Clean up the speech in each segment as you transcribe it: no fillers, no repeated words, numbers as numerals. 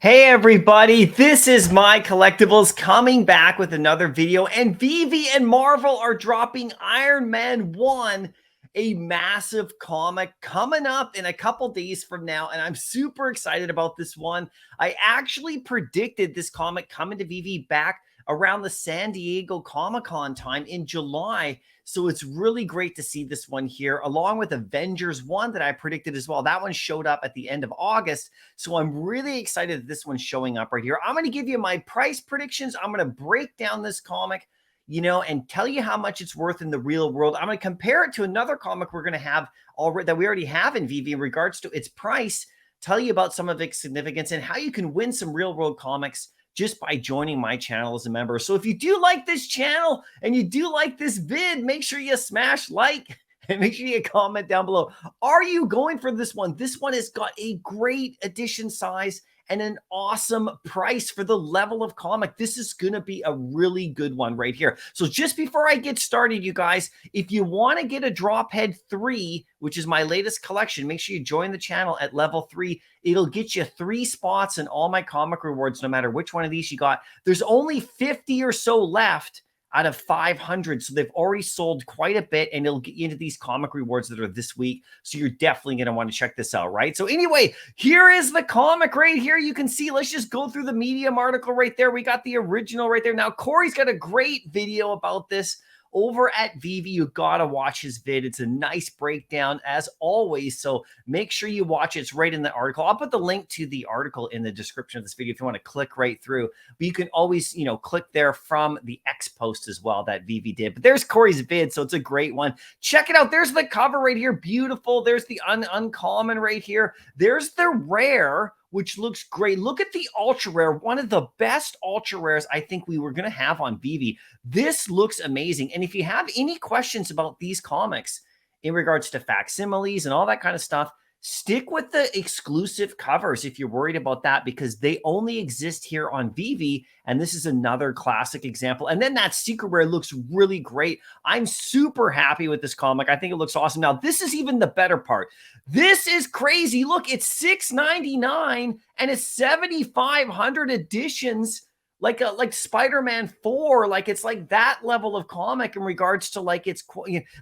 Hey everybody, this is MyCollectables coming back with another video, and Veve and Marvel are dropping Iron Man 1, a massive comic coming up in a couple days from now, and I'm super excited about this one. I actually predicted this comic coming to Veve back around the San Diego Comic-Con time in July, so it's really great to see this one here, along with Avengers 1 that I predicted as well. That one showed up at the end of August, so I'm really excited that this one's showing up right here. I'm going to give you my price predictions. I'm going to break down this comic, and tell you how much it's worth in the real world. I'm going to compare it to another comic we're going to have already that we already have in Veve in regards to its price, tell you about some of its significance and how you can win some real world comics just by joining my channel as a member. So if you do like this channel and you do like this vid, make sure you smash like and make sure you comment down below. Are you going for this one? This one has got a great edition size and an awesome price for the level of comic. This is going to be a really good one right here. So just before I get started, you guys, if you want to get a Drophead 3, which is my latest collection, make sure you join the channel at level 3. It'll get you 3 spots in all my comic rewards, no matter which one of these you got. There's only 50 or so left out of 500. So they've already sold quite a bit, and it'll get you into these comic rewards that are this week. So you're definitely going to want to check this out, right? So anyway, here is the comic right here. You can see, let's just go through the Medium article right there. We got the original right there. Now, Corey's got a great video about this over at Veve. You gotta watch his vid. It's a nice breakdown as always, so make sure you watch it. It's right in the article. I'll put the link to the article in the description of this video if you want to click right through, but you can always click there from the X post as well that Veve did. But there's Corey's vid, so it's a great one. Check it out. There's the cover right here, beautiful. There's the uncommon right here. There's the rare, which looks great. Look at the ultra rare, one of the best ultra rares I think we were going to have on Veve. This looks amazing. And if you have any questions about these comics in regards to facsimiles and all that kind of stuff, stick with the exclusive covers if you're worried about that, because they only exist here on Veve, and this is another classic example. And then that secret rare looks really great. I'm super happy with this comic. I think it looks awesome. Now, this is even the better part. This is crazy. Look, it's $6.99 and it's 7,500 editions, like Spider-Man 4, like it's like that level of comic in regards to like it's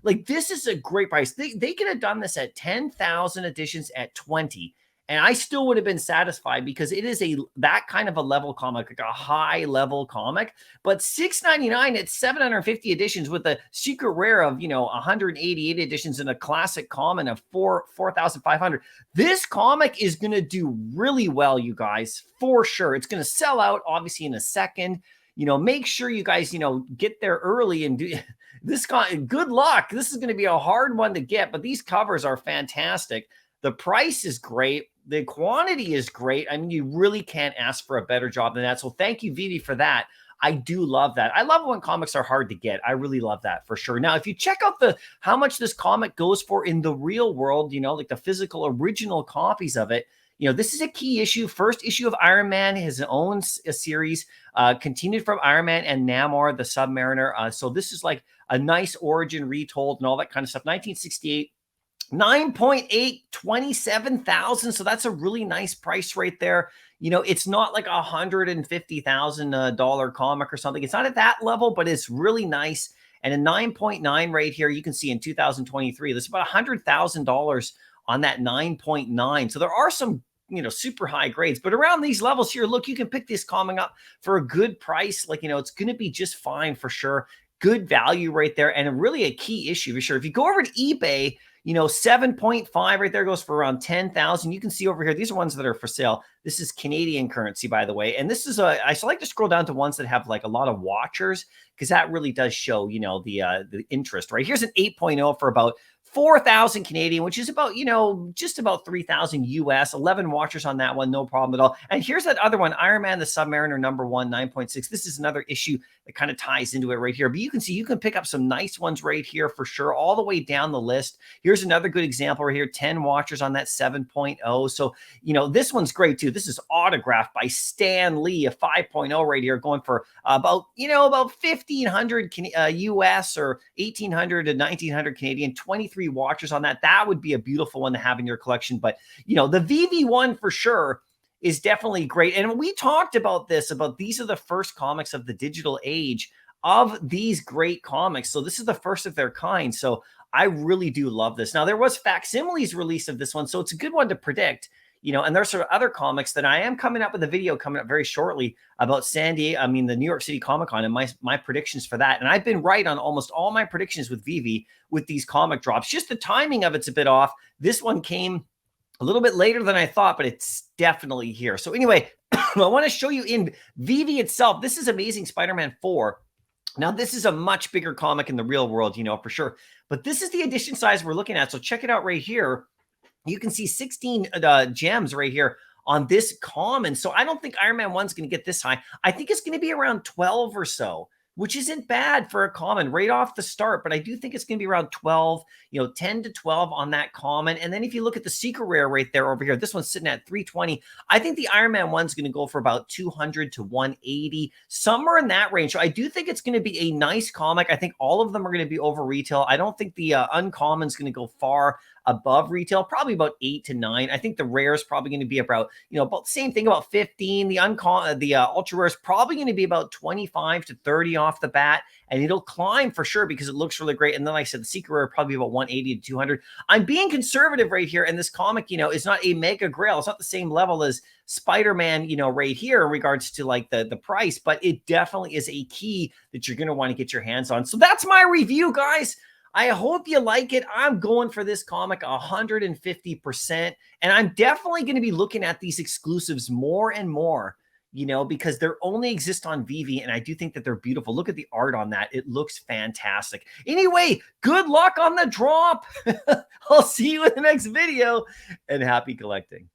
like this is a great price. They could have done this at 10,000 editions at 20, and I still would have been satisfied, because it is that kind of a level comic, like a high level comic. But $6.99 at 750 editions with a secret rare of 188 editions and a classic common of 4,500. This comic is going to do really well, you guys, for sure. It's going to sell out obviously in a second. Make sure you guys get there early and do this. Good luck. This is going to be a hard one to get, but these covers are fantastic. The price is great. The quantity is great. I mean, you really can't ask for a better job than that. So thank you, Veve, for that. I do love that. I love when comics are hard to get. I really love that for sure. Now, if you check out how much this comic goes for in the real world, like the physical original copies of it, this is a key issue. First issue of Iron Man, his own series, continued from Iron Man and Namor the Submariner. So this is like a nice origin retold and all that kind of stuff. 1968. 9.8, 27,000. So that's a really nice price right there. It's not like $150,000 comic or something. It's not at that level, but it's really nice. And a 9.9 right here, you can see in 2023, there's about $100,000 on that 9.9. So there are some super high grades, but around these levels here, look, you can pick this comic up for a good price. Like, it's going to be just fine for sure. Good value right there, and really a key issue for sure. If you go over to eBay, 7.5 right there goes for around 10,000. You can see over here, these are ones that are for sale. This is Canadian currency, by the way. And this is I like to scroll down to ones that have like a lot of watchers, because that really does show, the interest, right? Here's an 8.0 for about 4,000 Canadian, which is about, just about 3,000 US, 11 watchers on that one. No problem at all. And here's that other one, Iron Man, the Submariner #1, 9.6. This is another issue that kind of ties into it right here. But you can see, you can pick up some nice ones right here for sure, all the way down the list. Here's another good example right here, 10 watchers on that 7.0. So, this one's great too. This is autographed by Stan Lee, a 5.0 right here, going for about 1,500 US or 1,800 to 1,900 Canadian, 23 watchers on that. That would be a beautiful one to have in your collection. But, the Veve one for sure is definitely great. And we talked about this, about these are the first comics of the digital age of these great comics. So this is the first of their kind. So I really do love this. Now, there was facsimiles release of this one, so it's a good one to predict. And there's sort of other comics that I am coming up with a video coming up very shortly about the New York City Comic Con, and my predictions for that. And I've been right on almost all my predictions with Veve with these comic drops. Just the timing of it's a bit off. This one came a little bit later than I thought, but it's definitely here. So anyway, I want to show you in Veve itself. This is Amazing Spider-Man 4. Now, this is a much bigger comic in the real world, for sure. But this is the edition size we're looking at. So check it out right here. You can see 16 gems right here on this common. So I don't think Iron Man 1 is going to get this high. I think it's going to be around 12 or so, which isn't bad for a common right off the start. But I do think it's going to be around 12, 10 to 12 on that common. And then if you look at the secret rare right there over here, this one's sitting at 320. I think the Iron Man 1 is going to go for about 200 to 180, somewhere in that range. So I do think it's going to be a nice comic. I think all of them are going to be over retail. I don't think the uncommon is going to go far above retail, probably about 8 to 9. I think the rare is probably going to be about, about the same thing, about 15. The ultra rare is probably going to be about 25 to 30 off the bat, and it'll climb for sure because it looks really great. And then, like I said, the secret rare probably about 180 to 200. I'm being conservative right here, and this comic, is not a mega grail. It's not the same level as Spider-Man, right here in regards to like the price, but it definitely is a key that you're going to want to get your hands on. So that's my review, guys. I hope you like it. I'm going for this comic 150%. And I'm definitely going to be looking at these exclusives more and more, because they're only exist on Veve. And I do think that they're beautiful. Look at the art on that. It looks fantastic. Anyway, good luck on the drop. I'll see you in the next video, and happy collecting.